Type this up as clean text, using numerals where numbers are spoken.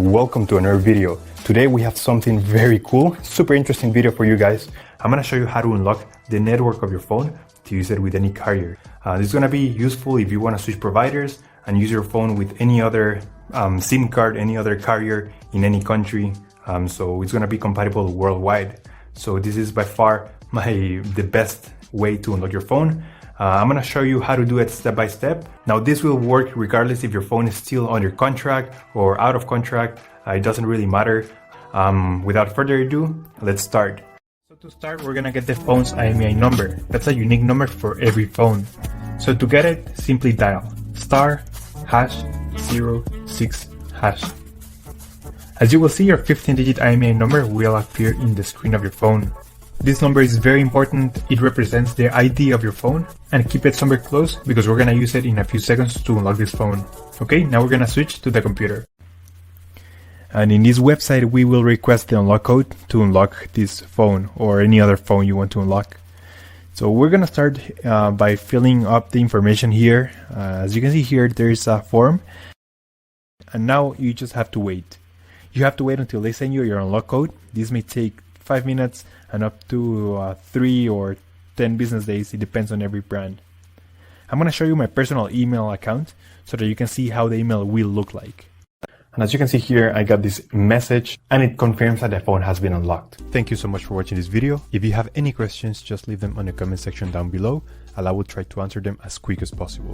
Welcome to another video. Today we have something very cool, super interesting video for you guys. I'm gonna show you how to unlock the network of your phone to use it with any carrier. This is gonna be useful if you wanna switch providers and use your phone with any other SIM card, any other carrier in any country. So it's gonna be compatible worldwide. So this is by far the best way to unlock your phone. I'm gonna show you how to do it step by step. Now this will work regardless if your phone is still under contract or out of contract. It doesn't really matter. Without further ado, let's start. So to start, we're gonna get the phone's IMEI number. That's a unique number for every phone. So to get it, simply dial *#06#. As you will see, your 15-digit IMEI number will appear in the screen of your phone. This number is very important. It represents the ID of your phone, and keep it somewhere close because we're gonna use it in a few seconds to unlock this phone. Okay, now we're gonna switch to the computer. And in this website, we will request the unlock code to unlock this phone or any other phone you want to unlock. So we're gonna start by filling up the information here. As you can see here, there is a form, and now you just have to wait. You have to wait until they send you your unlock code. This may take 5 minutes and up to 3 or 10 business days. It depends on every brand. I'm going to show you my personal email account so that you can see how the email will look like. And as you can see here, I got this message and it confirms that the phone has been unlocked. Thank you so much for watching this video. If you have any questions, just leave them on the comment section down below and I will try to answer them as quick as possible.